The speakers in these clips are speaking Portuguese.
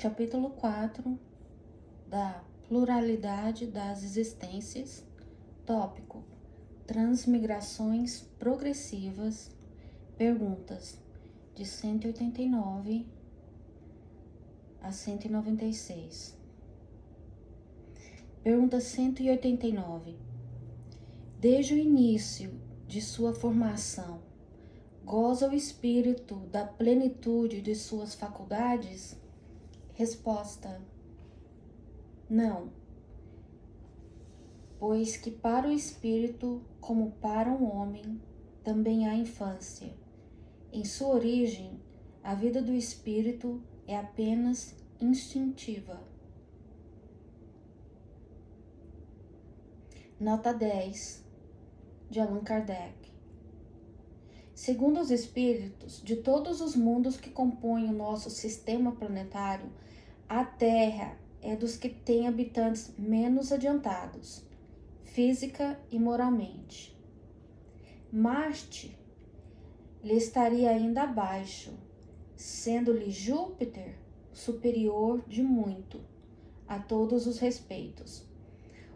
Capítulo 4 da pluralidade das existências. Tópico: transmigrações progressivas. Perguntas de 189 a 196. Pergunta 189. Desde o início de sua formação, goza o espírito da plenitude de suas faculdades? Resposta: não, pois que para o espírito, como para um homem, também há infância. Em sua origem, a vida do espírito é apenas instintiva. Nota 10, de Allan Kardec. Segundo os espíritos de todos os mundos que compõem o nosso sistema planetário, a Terra é dos que tem habitantes menos adiantados, física e moralmente. Marte lhe estaria ainda abaixo, sendo-lhe Júpiter superior de muito, a todos os respeitos.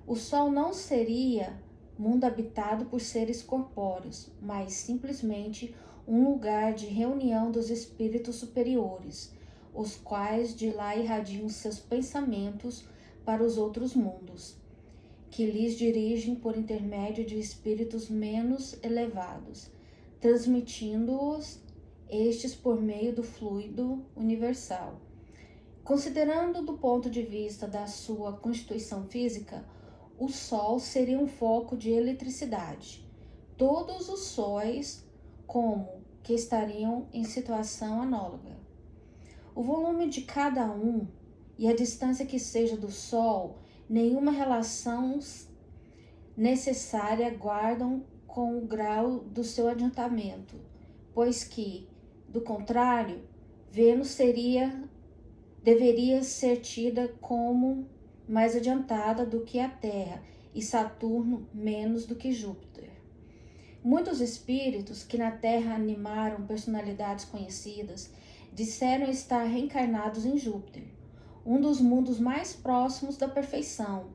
O Sol não seria mundo habitado por seres corpóreos, mas simplesmente um lugar de reunião dos espíritos superiores, os quais de lá irradiam seus pensamentos para os outros mundos, que lhes dirigem por intermédio de espíritos menos elevados, transmitindo-os estes por meio do fluido universal. Considerando do ponto de vista da sua constituição física, o Sol seria um foco de eletricidade. Todos os sóis, como que estariam em situação análoga. O volume de cada um e a distância que seja do Sol, nenhuma relação necessária guardam com o grau do seu adiantamento, pois que, do contrário, Vênus deveria ser tida como mais adiantada do que a Terra e Saturno menos do que Júpiter. Muitos espíritos que na Terra animaram personalidades conhecidas disseram estar reencarnados em Júpiter, um dos mundos mais próximos da perfeição,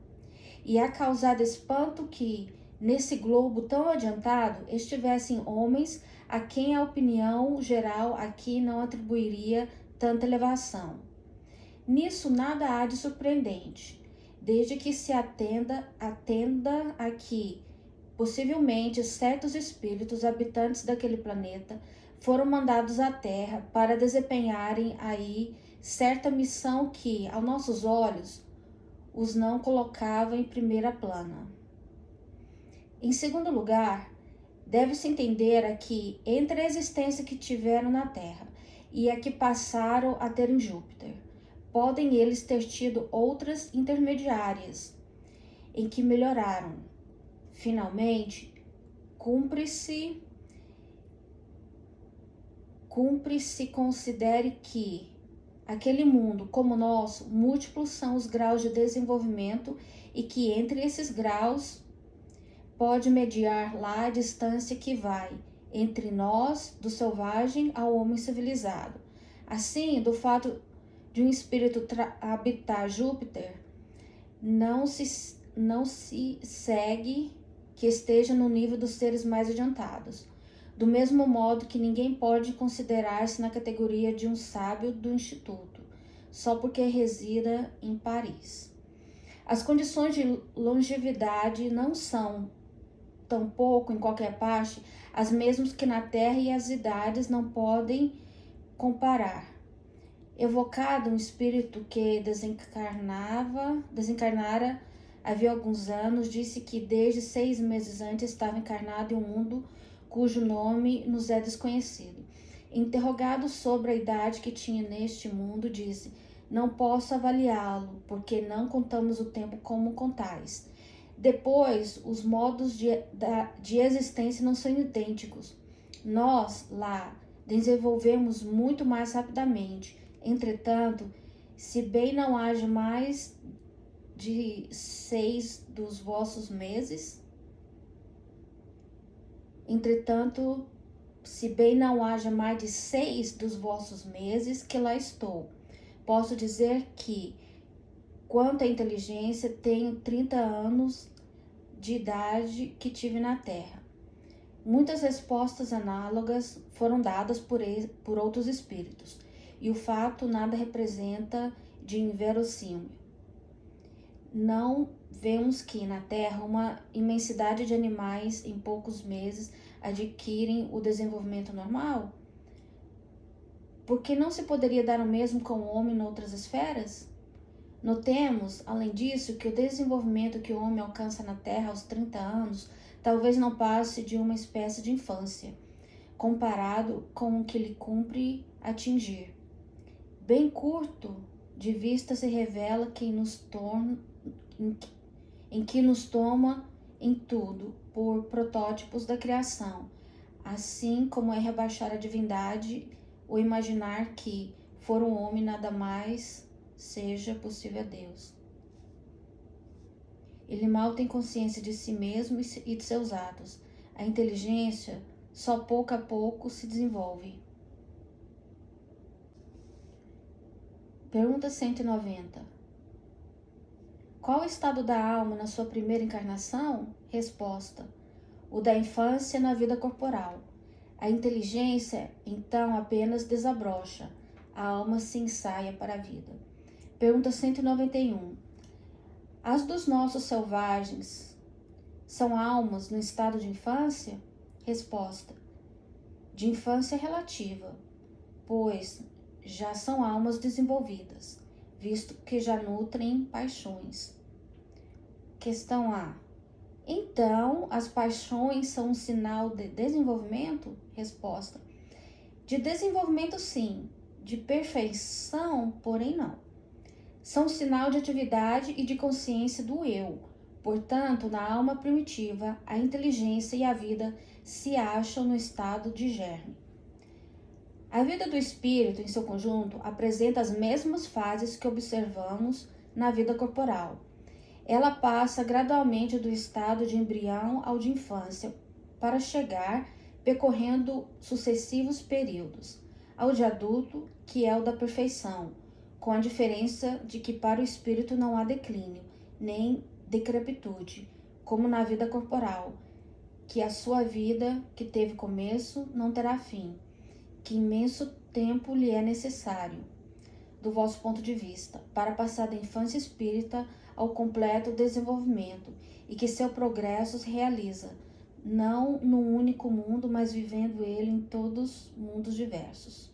e a causado espanto que, nesse globo tão adiantado, estivessem homens a quem a opinião geral aqui não atribuiria tanta elevação. Nisso nada há de surpreendente, desde que se atenda a que, possivelmente, certos espíritos habitantes daquele planeta foram mandados à Terra para desempenharem aí certa missão que, aos nossos olhos, os não colocava em primeira plana. Em segundo lugar, deve-se entender aqui entre a existência que tiveram na Terra e a que passaram a ter em Júpiter, podem eles ter tido outras intermediárias em que melhoraram. Finalmente, cumpre-se considere que aquele mundo, como o nosso, múltiplos são os graus de desenvolvimento e que entre esses graus pode mediar lá a distância que vai entre nós, do selvagem ao homem civilizado. Assim, do fato de um espírito habitar Júpiter, não se segue que esteja no nível dos seres mais adiantados. Do mesmo modo que ninguém pode considerar-se na categoria de um sábio do Instituto, só porque resida em Paris. As condições de longevidade não são, tampouco em qualquer parte, as mesmas que na Terra, e as idades não podem comparar. Evocado um espírito que desencarnara havia alguns anos, disse que desde 6 meses antes estava encarnado em um mundo cujo nome nos é desconhecido. Interrogado sobre a idade que tinha neste mundo, disse: não posso avaliá-lo, porque não contamos o tempo como contais. Depois, os modos de existência não são idênticos. Nós, lá, desenvolvemos muito mais rapidamente. Entretanto, se bem não haja mais de 6 dos vossos meses, que lá estou, posso dizer que, quanto à inteligência, tenho 30 anos de idade que tive na Terra. Muitas respostas análogas foram dadas por outros espíritos, e o fato nada representa de inverossímil. Não vemos que na Terra uma imensidade de animais em poucos meses adquirem o desenvolvimento normal? Por que não se poderia dar o mesmo com o homem em outras esferas? Notemos, além disso, que o desenvolvimento que o homem alcança na Terra aos 30 anos talvez não passe de uma espécie de infância, comparado com o que lhe cumpre atingir. Bem curto de vista se revela em que nos toma em tudo por protótipos da criação, assim como é rebaixar a divindade ou imaginar que, for um homem, nada mais seja possível a Deus. Ele mal tem consciência de si mesmo e de seus atos. A inteligência só pouco a pouco se desenvolve. Pergunta 190. Qual o estado da alma na sua primeira encarnação? Resposta: o da infância na vida corporal. A inteligência, então, apenas desabrocha. A alma se ensaia para a vida. Pergunta 191. As dos nossos selvagens são almas no estado de infância? Resposta: de infância relativa, pois já são almas desenvolvidas, visto que já nutrem paixões. Questão A. Então, as paixões são um sinal de desenvolvimento? Resposta: de desenvolvimento sim, de perfeição, porém não. São sinal de atividade e de consciência do eu. Portanto, na alma primitiva, a inteligência e a vida se acham no estado de germe. A vida do espírito, em seu conjunto, apresenta as mesmas fases que observamos na vida corporal. Ela passa gradualmente do estado de embrião ao de infância, para chegar, percorrendo sucessivos períodos, ao de adulto, que é o da perfeição, com a diferença de que para o espírito não há declínio, nem decrepitude, como na vida corporal, que a sua vida, que teve começo, não terá fim, que imenso tempo lhe é necessário, do vosso ponto de vista, para passar da infância espírita ao completo desenvolvimento, e que seu progresso se realiza, não num único mundo, mas vivendo ele em todos mundos diversos.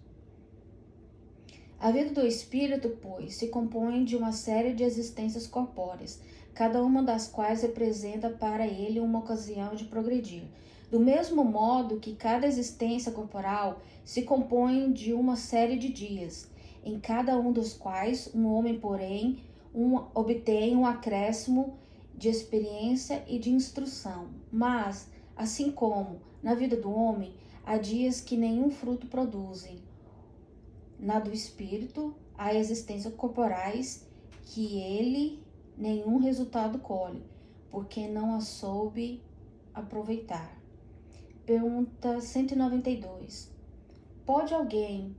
A vida do espírito, pois, se compõe de uma série de existências corpóreas, cada uma das quais representa para ele uma ocasião de progredir. Do mesmo modo que cada existência corporal se compõe de uma série de dias, em cada um dos quais um homem, porém, obtém um acréscimo de experiência e de instrução. Mas, assim como na vida do homem, há dias que nenhum fruto produzem, na do espírito, há existências corporais que ele nenhum resultado colhe, porque não a soube aproveitar. Pergunta 192. Pode alguém,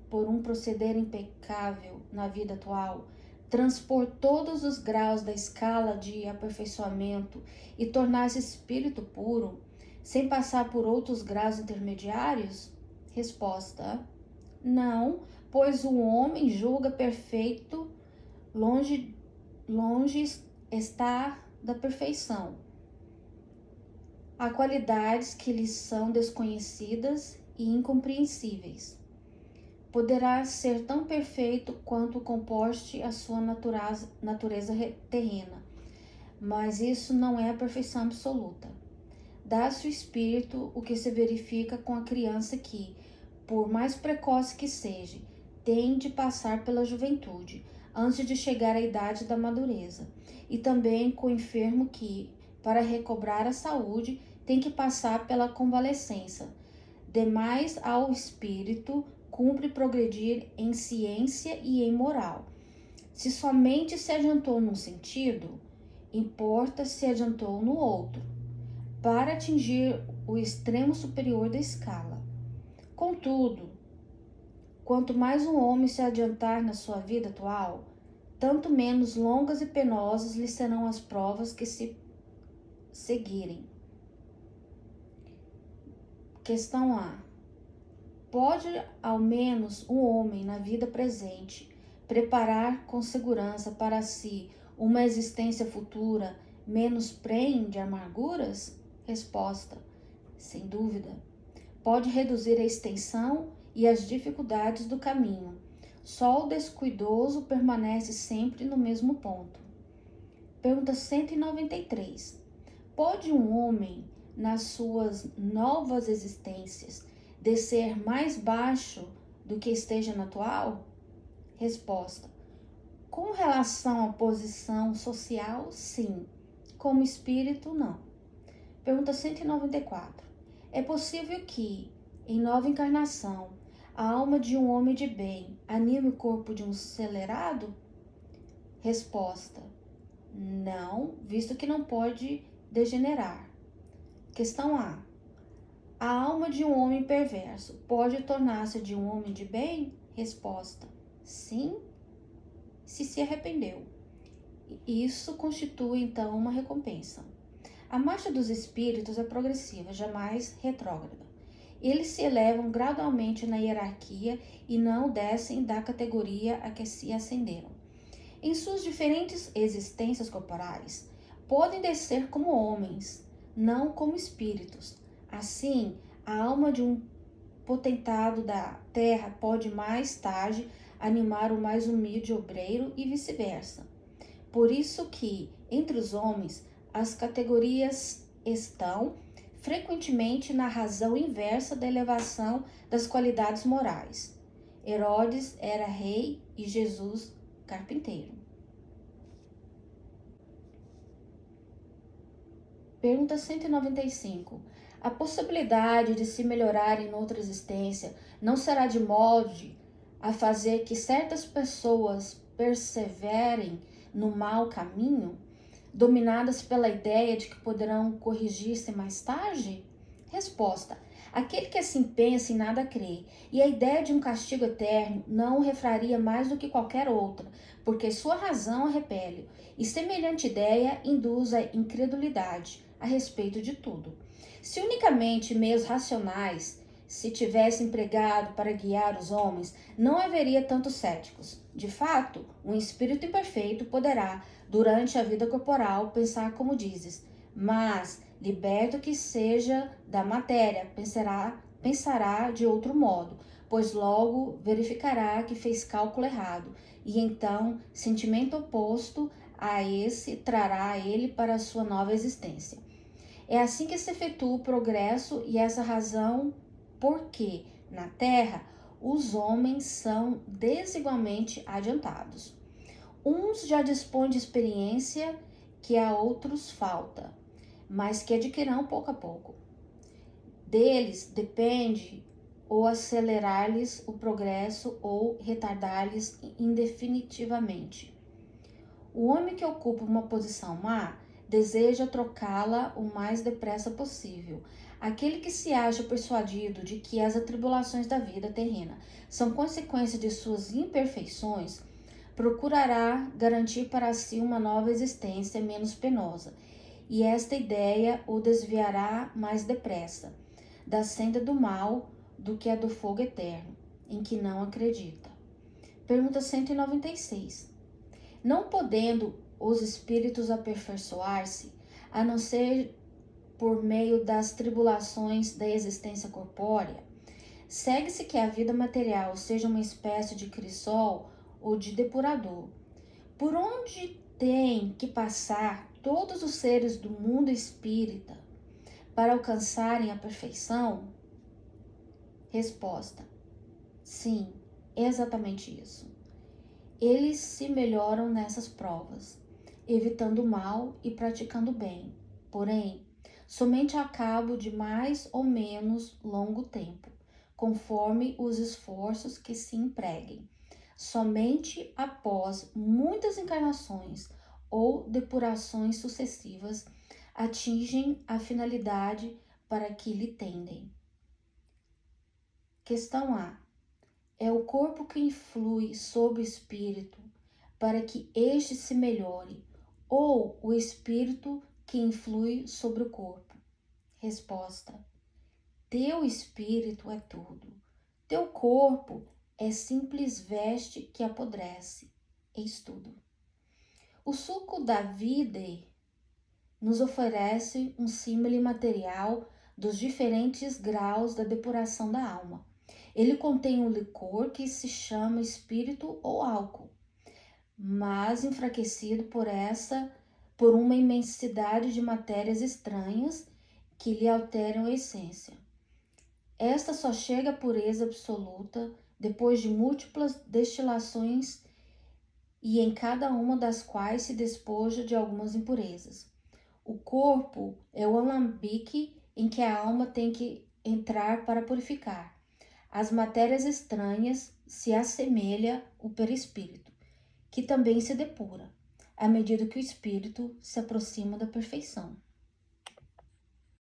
por um proceder impecável na vida atual, transpor todos os graus da escala de aperfeiçoamento e tornar-se espírito puro, sem passar por outros graus intermediários? Resposta: não, pois o homem julga perfeito, longe está da perfeição. Há qualidades que lhe são desconhecidas e incompreensíveis. Poderá ser tão perfeito quanto comporte a sua natureza terrena, mas isso não é a perfeição absoluta. Dá-se o espírito o que se verifica com a criança que, por mais precoce que seja, tem de passar pela juventude, antes de chegar à idade da madureza, e também com o enfermo que, para recobrar a saúde, tem que passar pela convalescença. Demais ao espírito cumpre progredir em ciência e em moral. Se somente se adiantou num sentido, importa se adiantou no outro, para atingir o extremo superior da escala. Contudo, quanto mais um homem se adiantar na sua vida atual, tanto menos longas e penosas lhe serão as provas que se seguirem. Questão A. Pode ao menos um homem na vida presente preparar com segurança para si uma existência futura menos prenhe de amarguras? Resposta: sem dúvida. Pode reduzir a extensão e as dificuldades do caminho. Só o descuidoso permanece sempre no mesmo ponto. Pergunta 193. Pode um homem, nas suas novas existências, descer mais baixo do que esteja na atual? Resposta: com relação à posição social, sim. Como espírito, não. Pergunta 194. É possível que, em nova encarnação, a alma de um homem de bem anime o corpo de um celerado? Resposta: não, visto que não pode degenerar. Questão A. A alma de um homem perverso pode tornar-se de um homem de bem? Resposta: sim, se arrependeu. Isso constitui, então, uma recompensa. A marcha dos espíritos é progressiva, jamais retrógrada. Eles se elevam gradualmente na hierarquia e não descem da categoria a que se ascenderam. Em suas diferentes existências corporais, podem descer como homens, não como espíritos. Assim, a alma de um potentado da terra pode mais tarde animar o mais humilde obreiro e vice-versa. Por isso que, entre os homens, as categorias estão frequentemente na razão inversa da elevação das qualidades morais. Herodes era rei e Jesus carpinteiro. Pergunta 195. A possibilidade de se melhorar em outra existência não será de modo a fazer que certas pessoas perseverem no mau caminho, dominadas pela ideia de que poderão corrigir-se mais tarde? Resposta: aquele que assim pensa em nada crê, e a ideia de um castigo eterno não o refraria mais do que qualquer outra, porque sua razão a repele, e semelhante ideia induz a incredulidade a respeito de tudo. Se unicamente meios racionais se tivesse empregado para guiar os homens, não haveria tantos céticos. De fato, um espírito imperfeito poderá, durante a vida corporal, pensar como dizes, mas, liberto que seja da matéria, pensará de outro modo, pois logo verificará que fez cálculo errado, e então sentimento oposto a esse trará ele para a sua nova existência. É assim que se efetua o progresso, e essa razão porque, na Terra, os homens são desigualmente adiantados. Uns já dispõem de experiência que a outros falta, mas que adquirirão pouco a pouco. Deles depende ou acelerar-lhes o progresso ou retardar-lhes indefinitivamente. O homem que ocupa uma posição má deseja trocá-la o mais depressa possível. Aquele que se acha persuadido de que as atribulações da vida terrena são consequência de suas imperfeições, procurará garantir para si uma nova existência menos penosa, e esta ideia o desviará mais depressa da senda do mal do que a do fogo eterno, em que não acredita. Pergunta 196. Não podendo os espíritos aperfeiçoar-se, a não ser por meio das tribulações da existência corpórea, segue-se que a vida material seja uma espécie de crisol ou de depurador, por onde tem que passar todos os seres do mundo espírita para alcançarem a perfeição? Resposta: sim, é exatamente isso. Eles se melhoram nessas provas, evitando o mal e praticando o bem, porém, somente a cabo de mais ou menos longo tempo, conforme os esforços que se empreguem. Somente após muitas encarnações ou depurações sucessivas atingem a finalidade para que lhe tendem. Questão A. É o corpo que influi sobre o espírito para que este se melhore, ou o espírito que influi sobre o corpo? Resposta: teu espírito é tudo. Teu corpo é simples veste que apodrece. Eis tudo. O suco da vida nos oferece um símile material dos diferentes graus da depuração da alma. Ele contém um licor que se chama espírito ou álcool, mas enfraquecido por uma imensidade de matérias estranhas que lhe alteram a essência. Esta só chega à pureza absoluta depois de múltiplas destilações e em cada uma das quais se despoja de algumas impurezas. O corpo é o alambique em que a alma tem que entrar para purificar. As matérias estranhas se assemelha o perispírito, que também se depura, à medida que o espírito se aproxima da perfeição.